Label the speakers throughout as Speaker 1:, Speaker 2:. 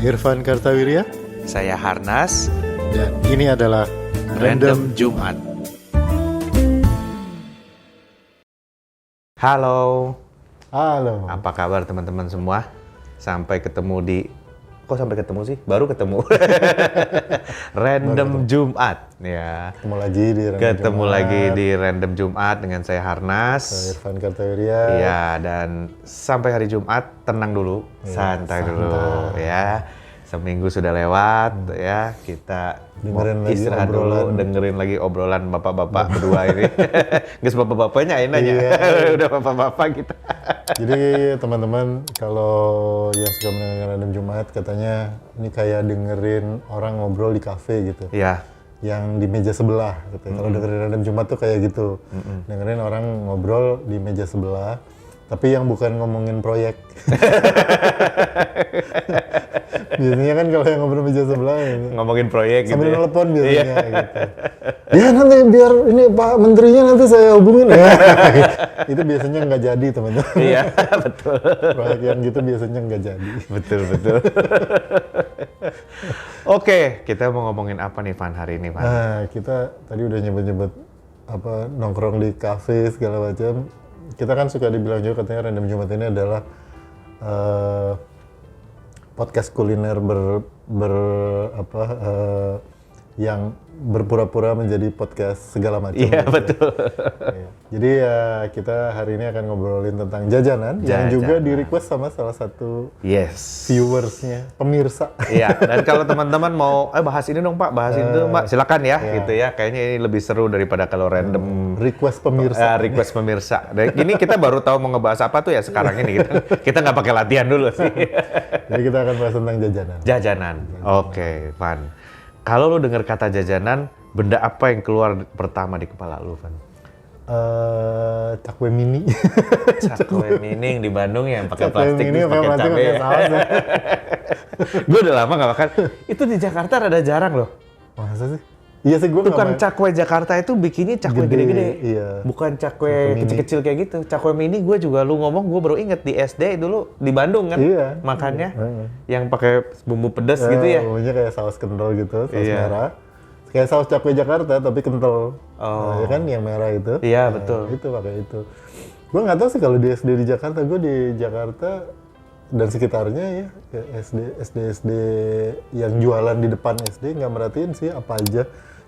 Speaker 1: Irfan Kartawirya.
Speaker 2: Saya Harnas.
Speaker 1: Dan ini adalah
Speaker 2: Random Jumat. Halo.
Speaker 1: Halo.
Speaker 2: Apa kabar teman-teman semua? Sampai ketemu di... Kok sampai ketemu sih? Baru ketemu. Random Jumat. Ya.
Speaker 1: Ketemu lagi di
Speaker 2: Random Jumat dengan saya Harnas.
Speaker 1: Saya Irfan Kartawirya.
Speaker 2: Iya, dan sampai hari Jumat tenang dulu, santai dulu ya. Seminggu sudah lewat ya, kita
Speaker 1: dengerin lagi
Speaker 2: istirahat dulu, dengerin lagi obrolan bapak-bapak berdua ini. Nggak bapak-bapaknya enaknya, udah bapak-bapak kita.
Speaker 1: Jadi teman-teman kalau yang suka mendengarkan Random Jumat katanya ini kayak dengerin orang ngobrol di kafe gitu.
Speaker 2: Iya.
Speaker 1: Yang di meja sebelah gitu. Kalau dengerin Random Jumat tuh kayak gitu. Dengerin orang ngobrol di meja sebelah, tapi yang bukan ngomongin proyek. Biasanya kan kalau yang ngobrol meja sebelah
Speaker 2: ngomongin proyek
Speaker 1: sambil
Speaker 2: gitu
Speaker 1: telepon biasanya gitu. Ya nanti biar ini Pak Menterinya nanti saya hubungin ya. Itu biasanya nggak jadi teman-teman.
Speaker 2: Iya, betul.
Speaker 1: Proyek yang gitu biasanya nggak jadi.
Speaker 2: Betul. Oke, kita mau ngomongin apa nih Van hari ini Van?
Speaker 1: Nah, kita tadi udah nyebut-nyebut apa nongkrong di kafe segala macam. Kita kan suka dibilang juga katanya Random Jumat ini adalah podcast kuliner yang berpura-pura menjadi podcast segala macam.
Speaker 2: Iya,
Speaker 1: gitu
Speaker 2: betul.
Speaker 1: Ya. Jadi ya kita hari ini akan ngobrolin tentang jajanan. Yang juga di-request sama salah satu viewersnya, pemirsa.
Speaker 2: Iya, dan kalau teman-teman mau bahas ini dong Pak, bahas itu Mbak, silakan ya, gitu ya. Kayaknya ini lebih seru daripada kalau random
Speaker 1: request pemirsa.
Speaker 2: Request pemirsa. Dan ini kita baru tahu mau ngebahas apa tuh ya sekarang ini. Kita nggak pakai latihan dulu sih.
Speaker 1: Jadi kita akan bahas tentang jajanan.
Speaker 2: Jajanan. Oke, Van. Kalau lu dengar kata jajanan, benda apa yang keluar pertama di kepala lu, Van?
Speaker 1: Cakwe mini.
Speaker 2: Cakwe mini yang di Bandung yang pakai plastik
Speaker 1: terus pakai cabai.
Speaker 2: Gue udah lama nggak makan. Itu di Jakarta rada jarang loh.
Speaker 1: Masa sih? Iya sih, gue
Speaker 2: tukang cakwe Jakarta itu bikinnya cakwe gede-gede.
Speaker 1: Iya.
Speaker 2: Bukan cakwe kecil-kecil kayak gitu. Cakwe mini gue juga lu ngomong, gue baru inget di SD dulu di Bandung kan.
Speaker 1: Iya.
Speaker 2: Makannya yang pakai bumbu pedas gitu ya.
Speaker 1: Bumbunya kayak saus kental gitu, saus merah. Kayak saus cakwe Jakarta tapi kental. Ya kan yang merah itu.
Speaker 2: Iya, betul.
Speaker 1: Itu pakai itu. Gue nggak tahu sih kalau di SD di Jakarta. Gue di Jakarta dan sekitarnya ya SD yang jualan di depan SD nggak merhatiin sih apa aja.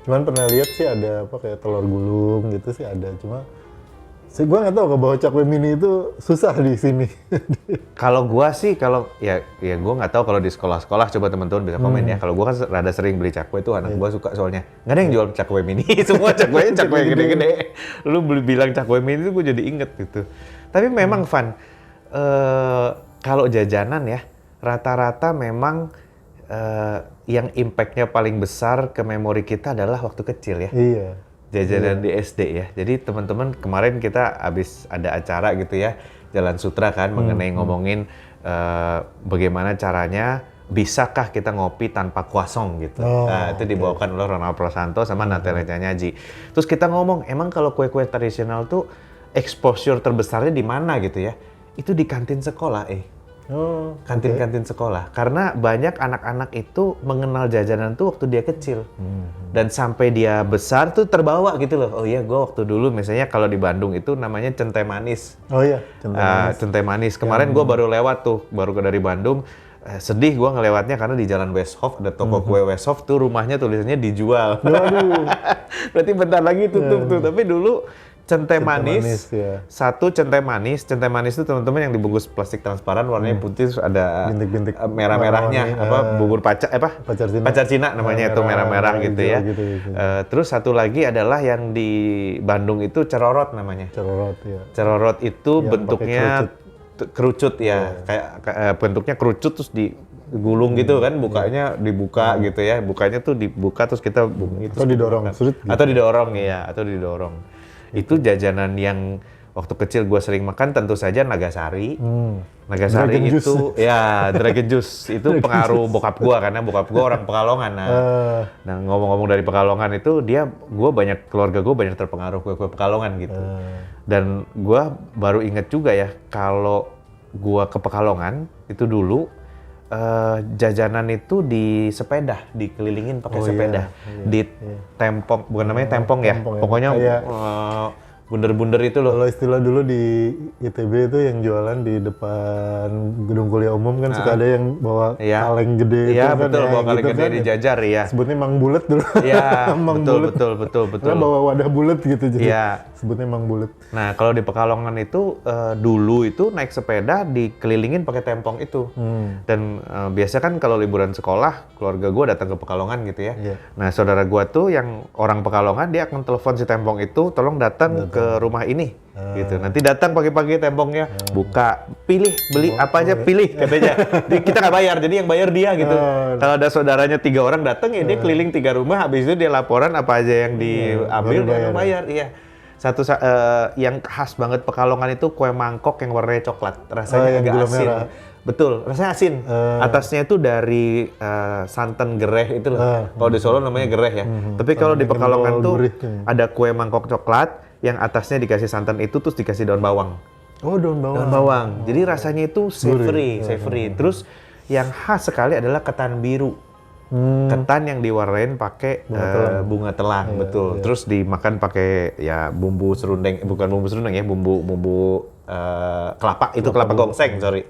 Speaker 1: Cuman pernah lihat sih ada apa kayak telur gulung gitu sih ada. Cuma sih gue nggak tahu kalau bawa cakwe mini itu susah di sini.
Speaker 2: Kalau gue sih kalau ya gue nggak tahu kalau di sekolah-sekolah, coba teman-teman bisa komen ya. Kalau gue kan rada sering beli cakwe tuh, anak gue suka soalnya. Nggak ada yang jual cakwe mini, semua cakwenya cakwe gede-gede. Lu bilang cakwe mini tuh gue jadi inget gitu. Tapi memang Van, kalau jajanan ya rata-rata memang yang impact-nya paling besar ke memori kita adalah waktu kecil ya.
Speaker 1: Iya.
Speaker 2: Jajanan di SD ya. Jadi teman-teman kemarin kita habis ada acara gitu ya, Jalan Sutra kan mengenai ngomongin bagaimana caranya bisakah kita ngopi tanpa kuasong gitu. Itu dibawakan oleh Ronald Prosanto sama Natalia Nyaji. Terus kita ngomong, emang kalau kue-kue tradisional tuh exposure terbesarnya di mana gitu ya? Itu di kantin sekolah kantin-kantin sekolah. Karena banyak anak-anak itu mengenal jajanan tuh waktu dia kecil. Dan sampai dia besar tuh terbawa gitu loh. Oh iya, gue waktu dulu misalnya kalau di Bandung itu namanya centai manis.
Speaker 1: Oh iya,
Speaker 2: centai manis. Kemarin gue baru lewat tuh, baru dari Bandung. Sedih gue ngelewatnya karena di Jalan Westhoff ada toko kue Westhoff tuh rumahnya tulisannya dijual.
Speaker 1: Waduh.
Speaker 2: Berarti bentar lagi tutup tuh. Tapi dulu centai manis
Speaker 1: ya.
Speaker 2: Satu centai manis itu teman-teman yang dibungkus plastik transparan warnanya putih terus ada
Speaker 1: bintik-bintik
Speaker 2: merah-merahnya bubur pacar Cina namanya itu merah-merah gitu ya.
Speaker 1: Gitu.
Speaker 2: Terus satu lagi adalah yang di Bandung itu cerorot namanya.
Speaker 1: Cerorot ya.
Speaker 2: Cerorot itu
Speaker 1: yang
Speaker 2: bentuknya kerucut ya. Kayak bentuknya kerucut terus digulung gitu kan, bukanya dibuka gitu ya. Bukanya tuh dibuka terus kita
Speaker 1: atau didorong sulit gitu.
Speaker 2: Atau didorong. Itu jajanan yang waktu kecil gue sering makan tentu saja Nagasari. Nagasari
Speaker 1: Dragon
Speaker 2: itu
Speaker 1: juice.
Speaker 2: Ya Dragon Juice itu pengaruh bokap gue karena bokap gue orang Pekalongan. Nah ngomong-ngomong dari Pekalongan itu keluarga gue banyak terpengaruh kue-kue Pekalongan gitu. Dan gue baru inget juga ya kalau gue ke Pekalongan itu dulu jajanan itu di sepeda, dikelilingin pakai sepeda, di tempong, bukan namanya tempong ya,
Speaker 1: Tempong ya.
Speaker 2: pokoknya
Speaker 1: Kayak
Speaker 2: bunder-bunder itu loh.
Speaker 1: kalau istilah dulu di ITB itu yang jualan di depan gedung kuliah umum kan suka ada yang bawa
Speaker 2: Iya.
Speaker 1: kaleng gede
Speaker 2: Iya
Speaker 1: itu kan,
Speaker 2: betul,
Speaker 1: ya,
Speaker 2: bawa kaleng
Speaker 1: gitu
Speaker 2: gede
Speaker 1: kan.
Speaker 2: dijajar ya.
Speaker 1: Sebutnya Mang Bulet dulu.
Speaker 2: Iya,
Speaker 1: Mang
Speaker 2: betul,
Speaker 1: Bulet.
Speaker 2: betul.
Speaker 1: Karena bawa wadah bulet gitu jadi
Speaker 2: Iya.
Speaker 1: sebutnya Mang Bulet.
Speaker 2: Nah, kalau di Pekalongan itu dulu itu naik sepeda dikelilingin pakai tempong itu. Dan biasa kan kalau liburan sekolah, keluarga gue datang ke Pekalongan gitu ya.
Speaker 1: Iya.
Speaker 2: Nah, saudara gue tuh yang orang Pekalongan, dia akan telepon si tempong itu, tolong datang ke rumah ini. Gitu. Nanti datang pagi-pagi tempongnya, buka, pilih, beli apa aja pilih katanya. Kita nggak bayar, jadi yang bayar dia gitu. Kalau ada saudaranya 3 orang datang ya dia keliling 3 rumah, habis itu dia laporan apa aja yang diambil, dia yang bayar. Iya. Yang khas banget Pekalongan itu kue mangkok yang warnanya coklat, rasanya
Speaker 1: yang
Speaker 2: agak
Speaker 1: gula
Speaker 2: asin.
Speaker 1: merah.
Speaker 2: Betul, rasanya asin. Atasnya itu dari santan gereh itu loh. Kalau di Solo namanya gereh ya. Tapi kalau di Pekalongan tuh
Speaker 1: gurih.
Speaker 2: ada kue mangkok coklat yang atasnya dikasih santan itu terus dikasih daun bawang.
Speaker 1: Oh, daun bawang.
Speaker 2: Daun bawang. Jadi rasanya itu savory. Terus yang khas sekali adalah ketan biru. Ketan yang diwarnain pakai bunga telang, betul. Terus dimakan pakai ya bumbu serundeng, bukan bumbu serundeng ya, bumbu kelapa, itu kelapa gongseng, sorry.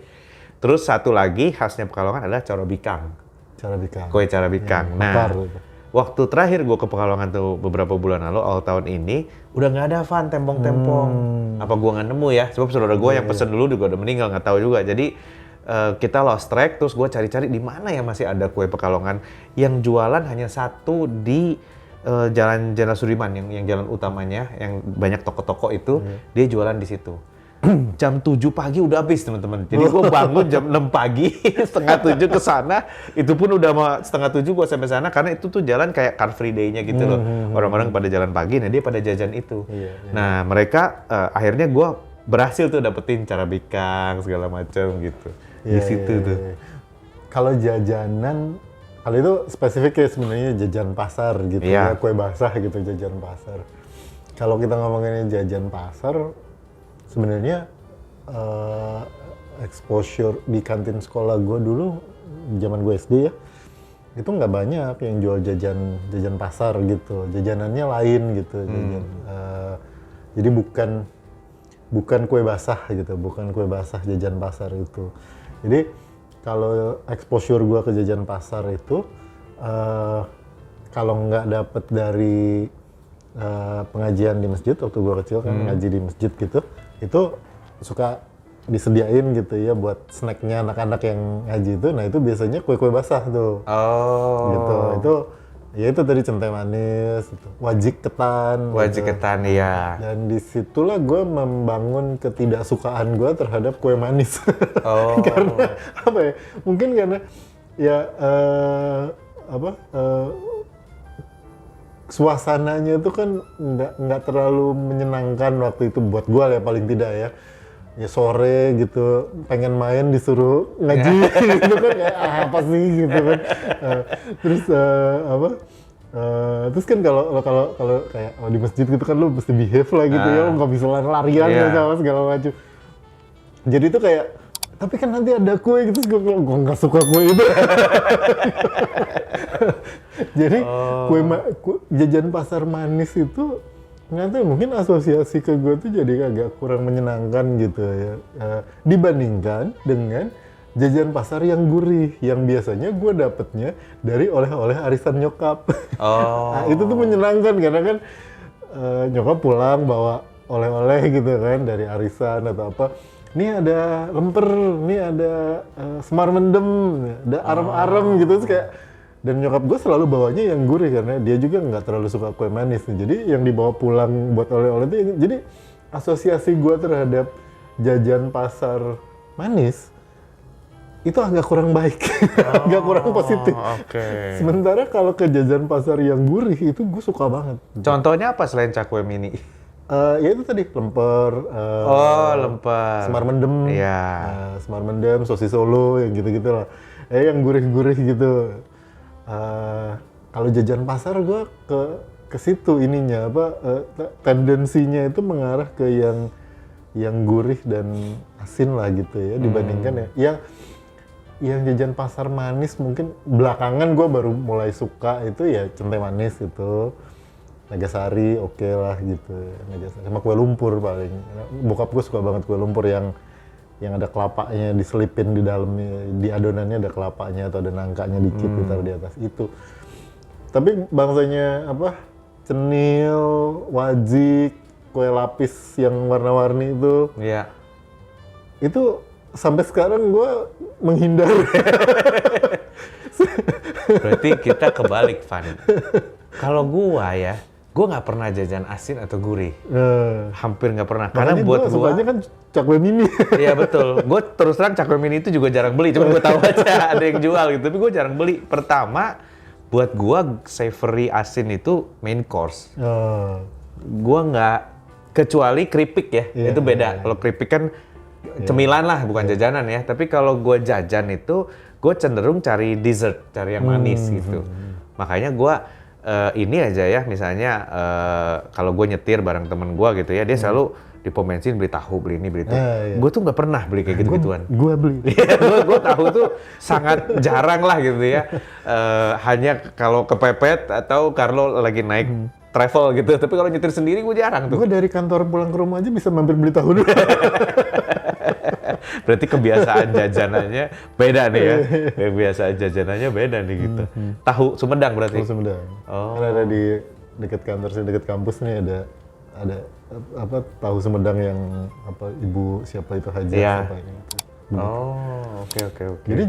Speaker 2: Terus satu lagi khasnya Pekalongan adalah carobikang.
Speaker 1: Carabikang.
Speaker 2: Kue carabikang. Nah, waktu terakhir gue ke Pekalongan tuh beberapa bulan lalu, awal tahun ini, udah nggak ada Van tempong-tempong. Apa gue nggak nemu ya? Sebab saudara gue yang pesen dulu juga udah meninggal, nggak tahu juga. Jadi kita lost track, terus gue cari-cari di mana ya masih ada kue Pekalongan yang jualan hanya satu di Jalan Jenderal Sudirman yang jalan utamanya, yang banyak toko-toko itu, dia jualan di situ. Jam 7 pagi udah habis teman-teman. Jadi gue bangun jam 6 pagi, setengah 7 ke sana. Itu pun udah setengah 7 gue sampai sana karena itu tuh jalan kayak Car Free Day-nya gitu loh. Orang-orang pada jalan pagi, nah dia pada jajan itu. Nah mereka akhirnya gue berhasil tuh dapetin carabikang segala macam gitu. Di situ tuh.
Speaker 1: Kalau jajanan, kalau itu spesifik ya sebenarnya jajan pasar gitu ya, kue basah gitu jajan pasar. Kalau kita ngomongin jajan pasar, sebenarnya exposure di kantin sekolah gue dulu, zaman gue SD ya, itu nggak banyak yang jual jajan pasar gitu, jajanannya lain gitu. Jadi bukan kue basah gitu, bukan kue basah jajan pasar itu. Jadi kalau exposure gue ke jajan pasar itu, kalau nggak dapet dari pengajian di masjid, waktu gue kecil kan ngaji di masjid gitu, itu suka disediain gitu ya buat snacknya anak-anak yang ngaji itu. Nah itu biasanya kue-kue basah tuh. Gitu. Itu ya itu tadi centai manis, itu. Wajik ketan.
Speaker 2: Wajik
Speaker 1: gitu.
Speaker 2: ketan ya.
Speaker 1: Dan disitulah gue membangun ketidaksukaan gue terhadap kue manis. Karena apa ya? Mungkin karena ya suasananya itu kan nggak terlalu menyenangkan waktu itu buat gue ya, paling tidak ya. Ya sore gitu pengen main disuruh ngaji gitu kan kayak apa sih gitu kan. Terus terus kan kalau kayak di masjid gitu kan lu mesti behave lah gitu ya, lu nggak bisa lari-larian sama segala macam. Jadi itu kayak, tapi kan nanti ada kue gitu, gue nggak suka kue itu. Jadi jajan pasar manis itu nggak tahu, mungkin asosiasi ke gue tuh jadi agak kurang menyenangkan gitu ya, dibandingkan dengan jajan pasar yang gurih, yang biasanya gue dapetnya dari oleh-oleh arisan nyokap. Nah, itu tuh menyenangkan karena kan nyokap pulang bawa oleh-oleh gitu kan dari arisan atau apa. Ini ada lemper, ini ada semar mendem, ada arem-arem gitu, terus kayak, dan nyokap gue selalu bawanya yang gurih karena dia juga nggak terlalu suka kue manis nih. Jadi yang dibawa pulang buat oleh-oleh itu, jadi asosiasi gue terhadap jajan pasar manis itu agak kurang baik, agak kurang positif. Sementara kalau ke jajan pasar yang gurih itu gue suka banget.
Speaker 2: Contohnya apa selain cakwe mini?
Speaker 1: Ya itu tadi lemper,
Speaker 2: lemper,
Speaker 1: semar mendem, semar mendem, sosis Solo yang gitu-gitu lah, yang gurih-gurih gitu. Kalau jajan pasar gue ke situ ininya tendensinya itu mengarah ke yang gurih dan asin lah gitu ya, dibandingkan yang yang jajan pasar manis mungkin belakangan gue baru mulai suka itu ya centai manis itu. Nagasari oke lah gitu. Nagasari sama kue lumpur paling. Bokap gue suka banget kue lumpur yang ada kelapanya diselipin di dalamnya, di adonannya ada kelapanya atau ada nangkanya dikit ditaruh di atas itu. Tapi bangsanya apa? Cenil, wajik, kue lapis yang warna-warni itu.
Speaker 2: Iya.
Speaker 1: Itu sampai sekarang gue menghindar.
Speaker 2: Berarti kita kebalik, Van. Kalau gua nggak pernah jajan asin atau gurih. Hampir nggak pernah. Karena buat gua
Speaker 1: sukanya kan cakwe mini.
Speaker 2: Iya betul. Gue terus terang cakwe mini itu juga jarang beli. Cuma gue tahu aja ada yang jual gitu. Tapi gue jarang beli. Pertama, buat gue savory asin itu main course. Gue nggak, kecuali keripik ya. Itu beda. Kalau keripik kan cemilan lah, bukan jajanan ya. Tapi kalau gue jajan itu, gue cenderung cari dessert, cari yang manis gitu. Makanya gue ini aja ya, misalnya kalau gue nyetir bareng temen gue gitu ya, dia selalu di pom bensin beli tahu, beli ini, beli itu. Gue tuh nggak pernah beli kayak gitu-gituan.
Speaker 1: Gue beli.
Speaker 2: Gue tahu tuh sangat jarang lah gitu ya. Hanya kalau kepepet atau kalau lagi naik travel gitu. Tapi kalau nyetir sendiri gue jarang tuh.
Speaker 1: Gue dari kantor pulang ke rumah aja bisa mampir beli tahu dulu.
Speaker 2: Berarti kebiasaan jajanannya beda nih ya. Kebiasaan jajanannya beda nih gitu. Tahu Sumedang berarti?
Speaker 1: Tahu Sumedang.
Speaker 2: Oh.
Speaker 1: Karena ada di dekat kantor saya, dekat kampus nih ada apa tahu Sumedang yang apa ibu siapa itu Haja siapa gitu.
Speaker 2: Oh, oke.
Speaker 1: Jadi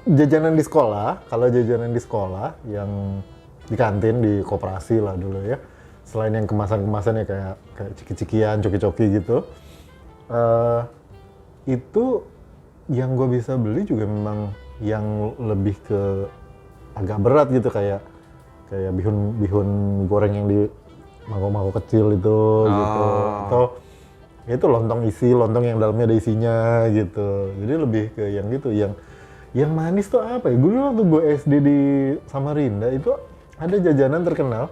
Speaker 1: jajanan di sekolah, kalau jajanan di sekolah yang di kantin di koperasi lah dulu ya. Selain yang kemasan-kemasannya kayak ciki-cikian, coki-coki gitu. Itu yang gue bisa beli juga memang yang lebih ke agak berat gitu, kayak bihun goreng yang di mangkok-mangkok kecil itu gitu, atau itu lontong yang dalamnya ada isinya gitu. Jadi lebih ke yang gitu, yang manis tuh apa ya? Dulu waktu gue SD di Samarinda itu ada jajanan terkenal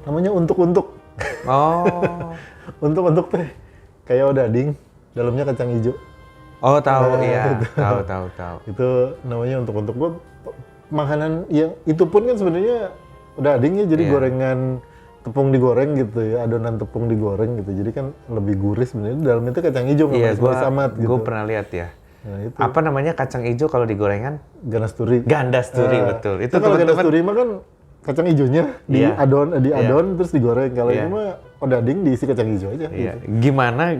Speaker 1: namanya untuk-untuk.
Speaker 2: Oh.
Speaker 1: Untuk-untuk teh kayak odading, dalamnya kacang hijau.
Speaker 2: Oh tahu, iya. Tahu.
Speaker 1: Itu namanya untuk gua makanan yang itu pun kan sebenarnya odading ya, jadi gorengan tepung digoreng gitu ya, adonan tepung digoreng gitu. Jadi kan lebih gurih sebenarnya, dalamnya itu kacang hijau nggak manis amat gitu.
Speaker 2: Gue pernah lihat ya.
Speaker 1: Nah, itu.
Speaker 2: Apa namanya kacang hijau kalau di gorengan?
Speaker 1: Ganasturi.
Speaker 2: Ganasturi, betul.
Speaker 1: Itu kalau ganasturi mah kan kacang hijaunya di adon terus digoreng. Kalau ini mah odading diisi kacang hijau aja.
Speaker 2: Iya.
Speaker 1: Gitu.
Speaker 2: Gimana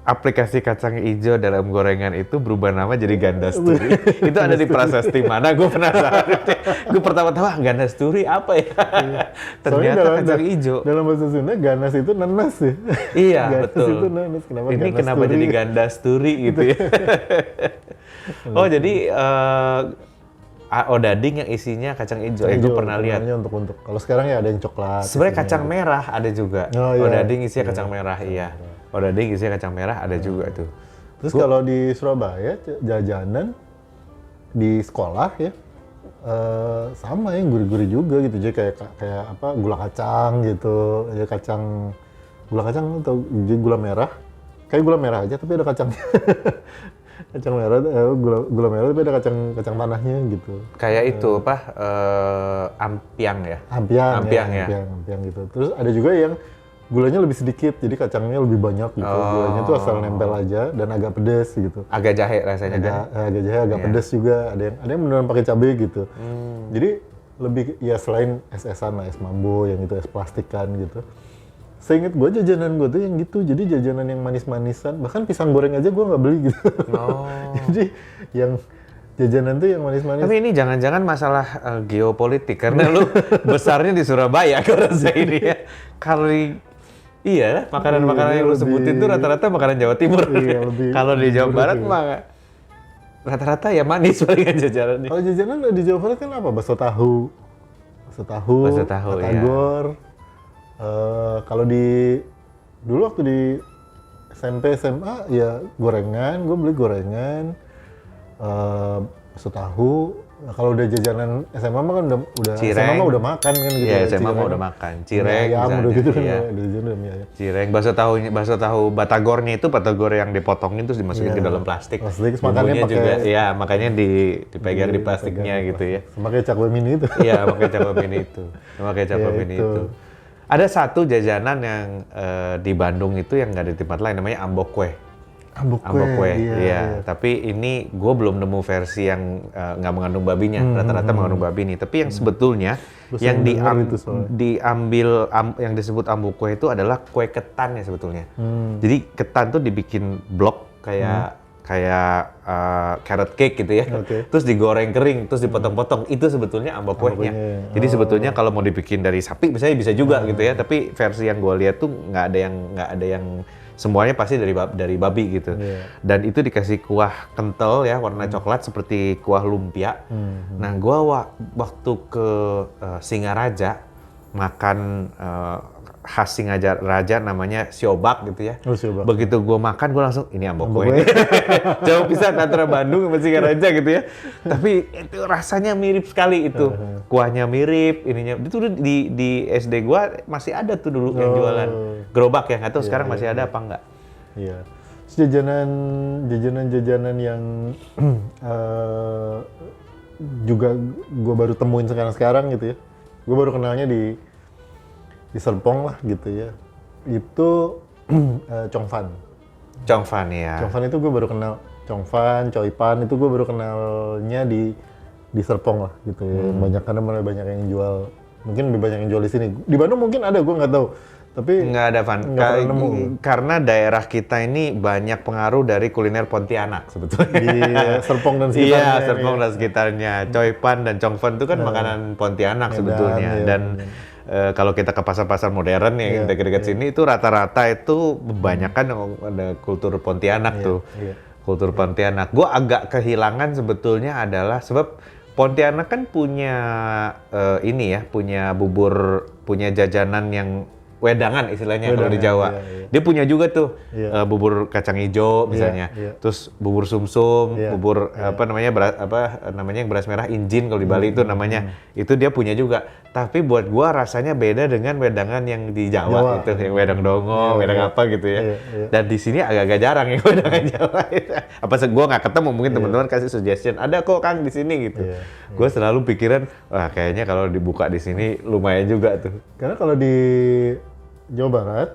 Speaker 2: aplikasi kacang hijau dalam gorengan itu berubah nama jadi Gandasturi? Itu ada di prasasti mana? Gue penasaran. Gue pertama-tama Gandasturi apa ya? Ternyata kacang hijau.
Speaker 1: Dalam bahasa Sunda ganas itu nanas ya.
Speaker 2: Iya,
Speaker 1: ganas
Speaker 2: betul.
Speaker 1: Itu nanas.
Speaker 2: Kenapa jadi Gandasturi gitu ya? Oh, jadi odading yang isinya kacang hijau. Gue pernah lihat.
Speaker 1: Untuk. Kalau sekarang ya ada yang coklat.
Speaker 2: Sebenarnya kacang merah ada juga. Odading isinya kacang merah, iya.
Speaker 1: Iya.
Speaker 2: Odading isinya kacang merah ada juga tuh.
Speaker 1: Terus kalau di Surabaya jajanan di sekolah ya sama yang gurih-gurih juga gitu. Jadi kayak apa gula kacang gitu. Ya gula kacang atau gula merah. Kayak gula merah aja tapi ada kacangnya. Kacang merah, gula merah tapi ada kacang tanahnya gitu.
Speaker 2: Kayak itu apa? Ampiang ya?
Speaker 1: Ampiang gitu. Terus ada juga yang gulanya lebih sedikit, jadi kacangnya lebih banyak gitu. Gulanya tuh asal nempel aja dan agak pedes gitu.
Speaker 2: Agak jahe rasanya kan?
Speaker 1: Agak jahe, agak pedes juga. Ada yang beneran pakai cabai gitu. Jadi lebih ya selain es-esan lah, es mambo yang itu es plastik kan gitu. Seinget gue jajanan gue tuh yang gitu, jadi jajanan yang manis-manisan, bahkan pisang goreng aja gue nggak beli gitu. Jadi yang jajanan tuh yang manis-manis.
Speaker 2: Tapi ini jangan-jangan masalah geopolitik, karena lu besarnya di Surabaya, kalau saya ini ya. Iya, makanan-makanan yang lu sebutin tuh rata-rata makanan Jawa Timur.
Speaker 1: Iya,
Speaker 2: kalau di Jawa Barat mah rata-rata ya manis palingan jajanannya.
Speaker 1: Kalau jajanan di Jawa Barat kan apa? Bakso tahu, batagor. Kalau dulu waktu di SMP SMA ya gorengan, gue beli gorengan, bakso tahu. Nah, kalau udah jajanan SMA mah kan udah
Speaker 2: Cireng.
Speaker 1: SMA mah udah makan kan gitu.
Speaker 2: Iya,
Speaker 1: ya,
Speaker 2: SMA mah
Speaker 1: cireng.
Speaker 2: udah makan.
Speaker 1: Mie
Speaker 2: Cireng
Speaker 1: ayam
Speaker 2: misalnya.
Speaker 1: udah gitu kan.
Speaker 2: Iya.
Speaker 1: Udah jajanan mie ayam.
Speaker 2: Cireng, bakso tahu batagornya itu batagor yang dipotongin terus dimasukin
Speaker 1: Iya.
Speaker 2: ke dalam plastik.
Speaker 1: Plastik, makannya
Speaker 2: Bumbunya
Speaker 1: pakai-
Speaker 2: juga, iya makanya dipegang di plastiknya gitu ya.
Speaker 1: Sama kayak cakwe mini itu.
Speaker 2: Iya, pakai cakwe mini itu. Pakai cakwe
Speaker 1: Ya,
Speaker 2: mini
Speaker 1: itu.
Speaker 2: itu. Ada satu jajanan yang di Bandung itu yang nggak ada di tempat lain, namanya ambok kue.
Speaker 1: Ambok
Speaker 2: Ambok kue,
Speaker 1: iya.
Speaker 2: iya. Tapi ini gue belum nemu versi yang nggak mengandung babinya. Rata-rata mengandung babi nih. Tapi yang sebetulnya
Speaker 1: Gua
Speaker 2: yang
Speaker 1: sering denger itu soalnya.
Speaker 2: diambil yang disebut ambok kue itu adalah kue ketan ya sebetulnya. Jadi ketan tuh dibikin blok kayak carrot cake gitu ya.
Speaker 1: Oke.
Speaker 2: Terus digoreng kering, terus dipotong-potong. Itu sebetulnya ambok kuehnya.
Speaker 1: kuehnya.
Speaker 2: Jadi sebetulnya kalau mau dibikin dari sapi bisa juga gitu ya. Tapi versi yang gue lihat tuh nggak ada yang semuanya pasti dari babi gitu.
Speaker 1: Iya.
Speaker 2: Dan itu dikasih kuah kental ya warna coklat seperti kuah lumpia. Nah, gua waktu ke Singaraja makan khas Singaraja namanya siobak gitu ya.
Speaker 1: Oh, siobak.
Speaker 2: Begitu gua makan gua langsung ini ambok kue. Jauh pisan antara Bandung sama Singaraja gitu ya. Tapi itu rasanya mirip sekali itu. Kuahnya mirip, ininya. Itu di SD gua masih ada tuh dulu yang jualan gerobak ya. Nggak tahu sekarang masih ada apa enggak.
Speaker 1: Iya. Terus jajanan yang juga gue baru temuin sekarang gitu ya. Gue baru kenalnya di Serpong lah gitu ya. Itu Congfan.
Speaker 2: Congfan ya.
Speaker 1: Congfan itu gue baru kenal. Congfan, Coipan itu gue baru kenalnya di Serpong lah gitu ya. Karena banyak yang jual. Mungkin lebih banyak yang jual di sini. Di Bandung mungkin ada, gue nggak tahu. Tapi
Speaker 2: Nggak ada Van.
Speaker 1: nggak pernah nemu.
Speaker 2: Karena daerah kita ini banyak pengaruh dari kuliner Pontianak sebetulnya.
Speaker 1: Di Serpong dan sekitarnya.
Speaker 2: Iya,
Speaker 1: ini.
Speaker 2: Serpong dan sekitarnya. Coipan dan Congfan itu kan makanan Pontianak
Speaker 1: Medan,
Speaker 2: sebetulnya.
Speaker 1: iya,
Speaker 2: Dan kalau kita ke pasar-pasar modern yang dekat-dekat sini itu rata-rata itu kebanyakan ada kultur Pontianak tuh.
Speaker 1: iya.
Speaker 2: Kultur Pontianak. Gue agak kehilangan sebetulnya adalah sebab Pontianak kan punya ini ya, punya jajanan yang wedangan istilahnya kalau di Jawa.
Speaker 1: iya.
Speaker 2: Dia punya juga tuh
Speaker 1: Iya.
Speaker 2: bubur kacang hijau misalnya.
Speaker 1: iya.
Speaker 2: Terus bubur sumsum,
Speaker 1: Iya,
Speaker 2: bubur apa namanya yang beras merah injin kalau di Bali itu namanya. Itu dia punya juga. Tapi buat gua rasanya beda dengan wedangan yang di Jawa, gitu, yang wedang dongo, wedang apa gitu ya.
Speaker 1: Iya.
Speaker 2: Dan di sini agak-agak jarang yang wedangan Jawa. Apa gua nggak ketemu, mungkin teman-teman kasih suggestion. Ada kok Kang di sini gitu.
Speaker 1: Iya,
Speaker 2: Gua selalu pikiran, wah kayaknya kalau dibuka di sini lumayan juga tuh.
Speaker 1: Karena kalau di Jawa Barat,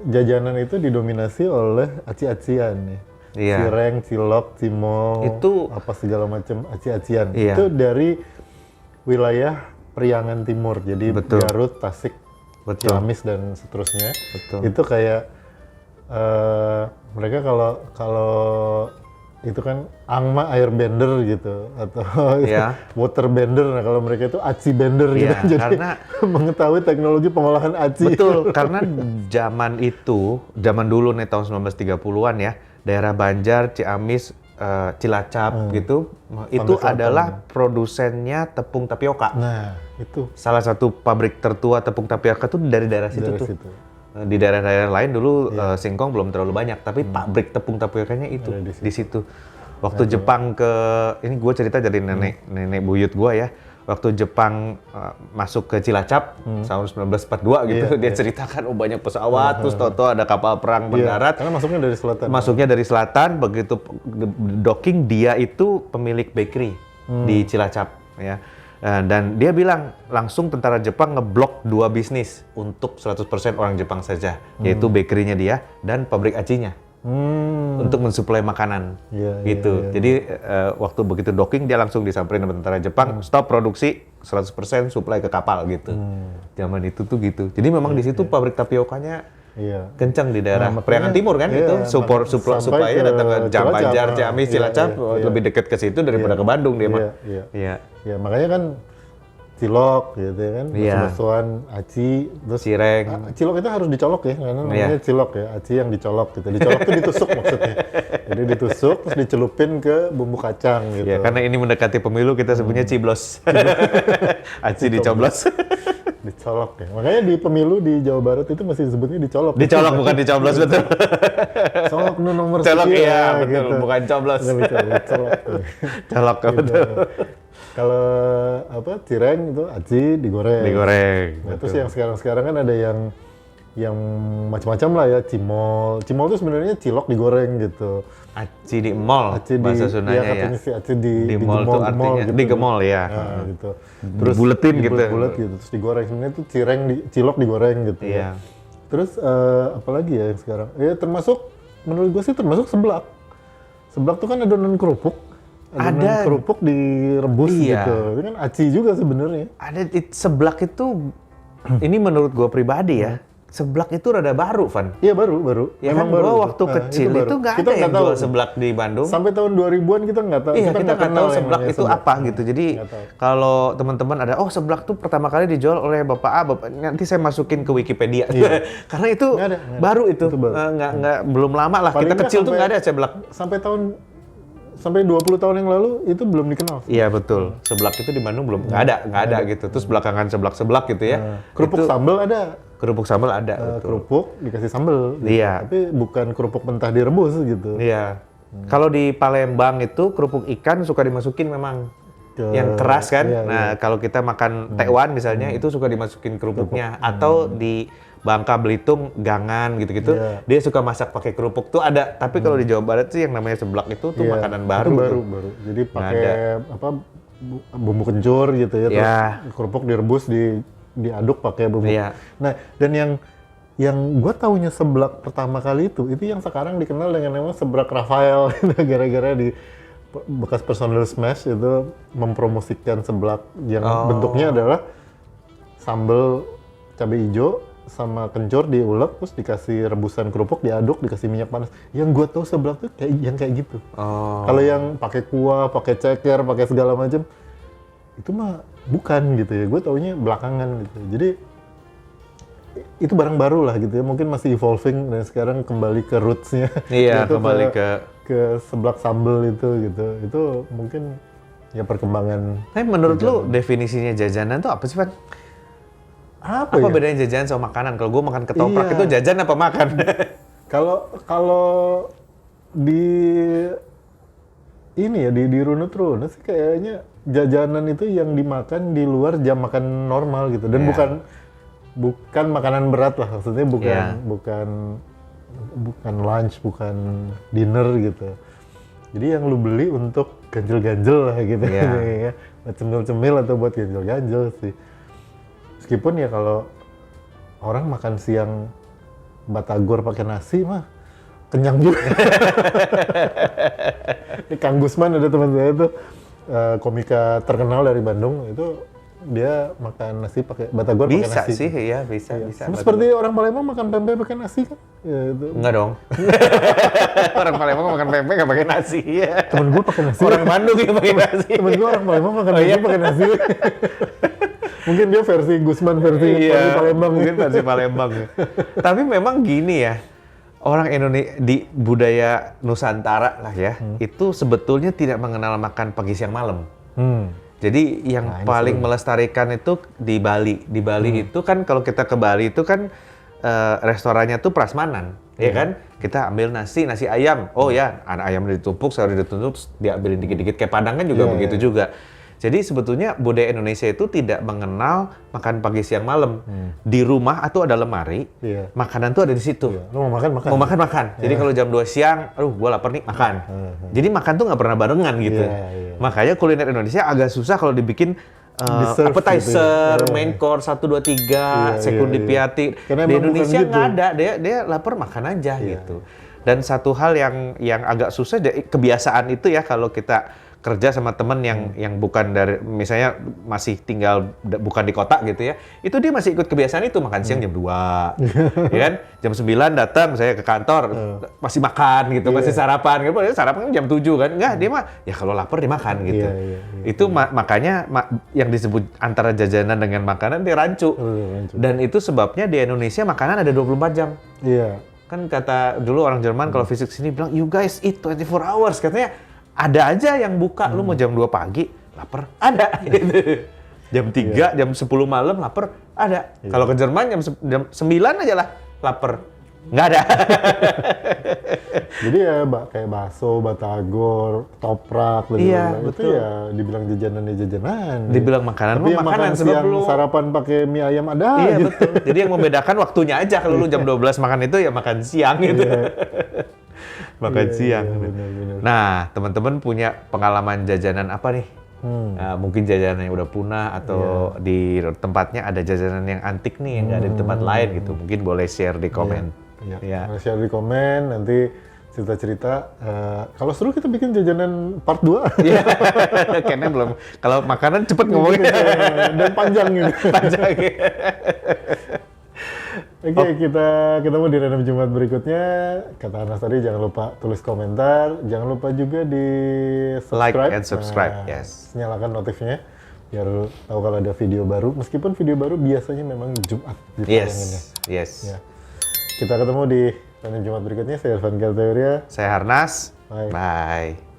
Speaker 1: jajanan itu didominasi oleh aci-acian nih.
Speaker 2: Iya.
Speaker 1: Cireng, cilok, cimol,
Speaker 2: Itu-
Speaker 1: apa segala macam aci-acian.
Speaker 2: Iya.
Speaker 1: Itu dari wilayah Priangan Timur. Jadi
Speaker 2: Betul.
Speaker 1: Garut, Tasik,
Speaker 2: Betul.
Speaker 1: Ciamis dan seterusnya.
Speaker 2: Betul.
Speaker 1: Itu kayak mereka kalau itu kan angma airbender gitu atau
Speaker 2: Iya.
Speaker 1: waterbender. Nah kalau mereka itu aci bender gitu.
Speaker 2: Iya,
Speaker 1: Jadi
Speaker 2: karena-
Speaker 1: mengetahui teknologi pengolahan aci.
Speaker 2: Betul, karena zaman dulu nih tahun 1930-an ya, daerah Banjar, Ciamis, Cilacap gitu, itu
Speaker 1: Selatan.
Speaker 2: adalah produsennya tepung tapioka.
Speaker 1: Nah itu
Speaker 2: Salah satu pabrik tertua tepung tapioka tuh dari daerah situ
Speaker 1: dari
Speaker 2: tuh.
Speaker 1: situ.
Speaker 2: Di daerah-daerah lain dulu singkong belum terlalu banyak, tapi pabrik tepung tapiokanya itu
Speaker 1: Ada
Speaker 2: di situ. Waktu Jepang ini gue cerita dari nenek buyut gue ya. Waktu Jepang masuk ke Cilacap tahun 1942 gitu,
Speaker 1: Iya,
Speaker 2: dia ceritakan banyak pesawat, terus toto ada kapal perang
Speaker 1: Iya,
Speaker 2: mendarat.
Speaker 1: karena masuknya dari selatan.
Speaker 2: Masuknya dari selatan, begitu docking dia itu pemilik bakery di Cilacap ya. Dan dia bilang langsung tentara Jepang ngeblok 2 bisnis untuk 100% orang Jepang saja, yaitu bakerynya dia dan pabrik acinya untuk mensuplai makanan
Speaker 1: Iya,
Speaker 2: gitu.
Speaker 1: iya.
Speaker 2: Jadi waktu begitu docking dia langsung disamperin sama tentara Jepang, stop produksi 100% suplai ke kapal gitu. Zaman itu tuh gitu. Jadi memang di situ pabrik tapiokanya
Speaker 1: Iya.
Speaker 2: kencang di daerah
Speaker 1: Nah, makanya-
Speaker 2: Priangan Timur kan
Speaker 1: iya,
Speaker 2: itu
Speaker 1: sampai
Speaker 2: supaya
Speaker 1: ke
Speaker 2: datang ke Banjar,
Speaker 1: Cilacap.
Speaker 2: Ciamis,
Speaker 1: Iya,
Speaker 2: Cilacap
Speaker 1: iya.
Speaker 2: lebih dekat ke situ daripada ke Bandung dia mah.
Speaker 1: Iya.
Speaker 2: Iya.
Speaker 1: Ya makanya kan cilok gitu ya kan,
Speaker 2: Iya.
Speaker 1: bakso-baksoan, aci, terus
Speaker 2: Cireng.
Speaker 1: cilok itu harus dicolok ya, karena namanya
Speaker 2: Iya.
Speaker 1: cilok ya, aci yang dicolok gitu. Dicolok itu ditusuk maksudnya. Jadi ditusuk terus dicelupin ke bumbu kacang gitu.
Speaker 2: Ya, karena ini mendekati pemilu kita sebutnya ciblos. Aci dicoblos.
Speaker 1: Dicolok ya. Makanya di pemilu di Jawa Barat itu masih disebutnya dicolok.
Speaker 2: Dicolok bukan dicoblos, betul.
Speaker 1: Colok nu nomor
Speaker 2: Colok
Speaker 1: sekian,
Speaker 2: iya, betul,
Speaker 1: gitu.
Speaker 2: bukan coblos.
Speaker 1: Bukan dicolok, colok.
Speaker 2: Colok
Speaker 1: Gitu.
Speaker 2: betul.
Speaker 1: Kalau apa cireng itu aci digoreng.
Speaker 2: Digoreng.
Speaker 1: Nah, terus yang sekarang kan ada yang macam-macam lah ya, cimol. Cimol itu sebenarnya cilok digoreng gitu.
Speaker 2: Aci di mall,
Speaker 1: Aci
Speaker 2: bahasa
Speaker 1: di,
Speaker 2: Sundanya ya.
Speaker 1: katanya sih aci di
Speaker 2: Mall tuh artinya
Speaker 1: gitu.
Speaker 2: digemol ya.
Speaker 1: Nah, gitu.
Speaker 2: Dibuletin gitu.
Speaker 1: Dibulet gitu, terus digoreng. Sebenarnya itu cilok digoreng gitu.
Speaker 2: Iya.
Speaker 1: Terus apalagi ya yang sekarang? Ya termasuk menurut gue sih termasuk seblak. Seblak tuh kan adonan kerupuk. Adonan
Speaker 2: Ada.
Speaker 1: kerupuk direbus
Speaker 2: Iya.
Speaker 1: gitu. Itu kan aci juga sebenarnya.
Speaker 2: Seblak itu, ini menurut gue pribadi ya, seblak itu rada baru, Van.
Speaker 1: Iya baru.
Speaker 2: Ya
Speaker 1: Memang
Speaker 2: kan
Speaker 1: baru.
Speaker 2: gua waktu
Speaker 1: Nah,
Speaker 2: kecil
Speaker 1: baru.
Speaker 2: itu nggak
Speaker 1: Kita
Speaker 2: ada yang
Speaker 1: nggak tahu.
Speaker 2: jual seblak di Bandung.
Speaker 1: Sampai tahun 2000-an kita nggak tahu.
Speaker 2: Iya, kita nggak tahu
Speaker 1: kenal yang
Speaker 2: seblak
Speaker 1: namanya
Speaker 2: itu apa gitu. Jadi
Speaker 1: Nggak tahu.
Speaker 2: kalau teman-teman ada, oh seblak tuh pertama kali dijual oleh Bapak A, nanti saya masukin ke Wikipedia. Karena itu
Speaker 1: Nggak ada.
Speaker 2: baru itu,
Speaker 1: Itu baru.
Speaker 2: nggak belum lama lah.
Speaker 1: Paling
Speaker 2: Kita
Speaker 1: nggak
Speaker 2: kecil tuh
Speaker 1: sampai-
Speaker 2: nggak ada seblak.
Speaker 1: Sampai 20 tahun yang lalu itu belum dikenal.
Speaker 2: Iya betul, seblak itu di Bandung belum nggak ada gitu. Terus belakangan seblak gitu ya.
Speaker 1: Kerupuk
Speaker 2: Itu-
Speaker 1: sambal ada.
Speaker 2: kerupuk sambal ada. Betul.
Speaker 1: Kerupuk dikasih sambal. gitu.
Speaker 2: Iya.
Speaker 1: Tapi bukan kerupuk mentah direbus gitu.
Speaker 2: Iya. Kalau di Palembang itu kerupuk ikan suka dimasukin memang yang keras kan.
Speaker 1: iya,
Speaker 2: Nah, kalau kita makan tekwan misalnya itu suka dimasukin kerupuknya atau di Bangka Belitung gangan gitu-gitu.
Speaker 1: Iya.
Speaker 2: Dia suka masak pakai kerupuk tuh ada. Tapi kalau di Jawa Barat sih yang namanya seblak itu tuh
Speaker 1: Iya,
Speaker 2: makanan
Speaker 1: itu
Speaker 2: baru. tuh.
Speaker 1: baru. Jadi
Speaker 2: Nggak
Speaker 1: pakai apa bumbu kencur gitu ya. Terus
Speaker 2: Iya.
Speaker 1: kerupuk direbus diaduk pakai bumbu.
Speaker 2: Iya.
Speaker 1: Nah, dan yang gue taunya seblak pertama kali itu yang sekarang dikenal dengan nama seblak Rafael gara-gara di bekas personal smash itu mempromosikan seblak yang bentuknya adalah sambal cabai hijau sama kencur diulek terus dikasih rebusan kerupuk diaduk dikasih minyak panas. Yang gue tahu seblak tuh kayak gitu.
Speaker 2: Oh.
Speaker 1: Kalau yang pakai kuah, pakai ceker, pakai segala macam itu mah bukan gitu ya. Gue taunya belakangan gitu. Jadi itu barang baru lah gitu ya. Mungkin masih evolving dan sekarang kembali ke roots-nya.
Speaker 2: Iya,
Speaker 1: Gitu,
Speaker 2: kembali
Speaker 1: ke seblak sambal itu gitu. Itu mungkin ya perkembangan.
Speaker 2: Tapi menurut lu definisinya jajanan tuh apa sih, Pak?
Speaker 1: Apa
Speaker 2: Apa
Speaker 1: ya?
Speaker 2: bedanya jajan sama makanan? Kalau gue makan ketoprak
Speaker 1: Iya.
Speaker 2: itu jajan apa makan?
Speaker 1: Kalau di ini ya di runut-runut sih kayaknya jajanan itu yang dimakan di luar jam makan normal gitu dan
Speaker 2: Iya.
Speaker 1: bukan makanan berat lah maksudnya
Speaker 2: Iya.
Speaker 1: bukan lunch bukan dinner gitu. Jadi yang lu beli untuk ganjel-ganjel lah gitu
Speaker 2: Iya.
Speaker 1: ya. Cemil-cemil atau buat ganjel-ganjel sih. Meskipun ya kalau orang makan siang batagor pakai nasi mah kenyang juga. Ini Kang Gusman ada teman saya itu komika terkenal dari Bandung itu dia makan nasi pakai batagor pakai
Speaker 2: Bisa
Speaker 1: nasi.
Speaker 2: sih, iya bisa.
Speaker 1: Sama seperti orang Palembang makan pempek pakai nasi kan? Ya, itu.
Speaker 2: Enggak dong. Orang Palembang makan pempek nggak pakai nasi. Ya.
Speaker 1: Temen gue pakai nasi.
Speaker 2: Orang Bandung yang pakai nasi.
Speaker 1: Temen gue orang Palembang makan
Speaker 2: Oh,
Speaker 1: pempek
Speaker 2: iya?
Speaker 1: pakai nasi. Mungkin dia versi Gusman versi Palembang.
Speaker 2: Mungkin versi Palembang. Tapi memang gini ya, orang Indonesia di budaya Nusantara lah ya, itu sebetulnya tidak mengenal makan pagi siang malam. Jadi yang
Speaker 1: Nah, ini
Speaker 2: paling melestarikan itu di Bali. Di Bali itu kan kalau kita ke Bali itu kan restorannya tuh prasmanan, ya kan? Kita ambil nasi ayam. Oh ya, anak ayam ditumpuk, sayur ditumpuk, terus diambilin dikit-dikit. Kayak Padang kan juga begitu juga. Jadi sebetulnya budaya Indonesia itu tidak mengenal makan pagi siang malam. Di rumah atau ada lemari, makanan tuh ada di situ.
Speaker 1: Lu mau makan?
Speaker 2: Mau makan. Jadi kalau jam 2 siang, aduh gua lapar nih, makan. Jadi makan tuh nggak pernah barengan gitu. Makanya kuliner Indonesia agak susah kalau dibikin
Speaker 1: Di-serve
Speaker 2: appetizer,
Speaker 1: gitu ya.
Speaker 2: main course 1, 2, 3, sekundi piati.
Speaker 1: Karena
Speaker 2: Di
Speaker 1: emang bukan
Speaker 2: Indonesia
Speaker 1: gitu.
Speaker 2: nggak ada, dia lapar makan aja gitu. Dan satu hal yang agak susah, kebiasaan itu ya kalau kita kerja sama temen yang bukan dari, misalnya masih tinggal bukan di kota gitu ya, itu dia masih ikut kebiasaan itu, makan siang jam 2, ya kan? Jam 9 datang saya ke kantor, masih makan gitu, masih sarapan gitu, padahal sarapan kan jam 7 kan, enggak, dia mah ya kalau lapar dia makan gitu. Itu makanya yang disebut antara jajanan dengan makanan dia rancu. Dan itu sebabnya di Indonesia makanan ada 24 jam.
Speaker 1: Iya.
Speaker 2: Kan kata dulu orang Jerman kalau visit sini bilang, you guys eat 24 hours. Katanya ada aja yang buka, lu mau jam 2 pagi, lapar, ada. Gitu. Jam 3, jam 10 malam, lapar, Ada.
Speaker 1: Iya.
Speaker 2: Kalau ke Jerman jam 9 aja lah lapar. Nggak ada.
Speaker 1: Jadi ya kayak bakso, batagor, toprak,
Speaker 2: Iya,
Speaker 1: itu
Speaker 2: betul.
Speaker 1: ya dibilang jajanan ya jajanan.
Speaker 2: Dibilang makanan
Speaker 1: Tapi
Speaker 2: mah
Speaker 1: yang
Speaker 2: makanan
Speaker 1: makan
Speaker 2: sebab
Speaker 1: siang
Speaker 2: lu.
Speaker 1: sarapan pakai mie ayam ada
Speaker 2: Iya
Speaker 1: gitu.
Speaker 2: betul. Jadi yang membedakan waktunya aja. Kalau lu jam 12 makan itu ya makan siang gitu. Makan
Speaker 1: Iya,
Speaker 2: siang.
Speaker 1: iya, benar-benar.
Speaker 2: Nah, teman-teman punya pengalaman jajanan apa nih?
Speaker 1: Hmm.
Speaker 2: Nah, mungkin jajanan yang udah punah atau di tempatnya ada jajanan yang antik nih yang nggak ada di tempat lain gitu. Mungkin boleh share di komen.
Speaker 1: Iya.
Speaker 2: Iya.
Speaker 1: Share di komen, nanti cerita-cerita. Kalau seru kita bikin jajanan part 2.
Speaker 2: Iya. Kayaknya belum. Kalau makanan cepet ngomongnya.
Speaker 1: Dan panjang gitu.
Speaker 2: Panjang.
Speaker 1: Oke, kita ketemu di Random Jumat berikutnya. Kata Anas tadi, jangan lupa tulis komentar. Jangan lupa juga di subscribe.
Speaker 2: Like and subscribe,
Speaker 1: Nah,
Speaker 2: yes.
Speaker 1: Nyalakan notifnya biar tahu kalau ada video baru. Meskipun video baru biasanya memang Jumat ditayanginnya.
Speaker 2: Yes.
Speaker 1: Ya. Kita ketemu di Random Jumat berikutnya. Saya Irfan Galteria.
Speaker 2: Saya Harnas.
Speaker 1: Bye.
Speaker 2: Bye.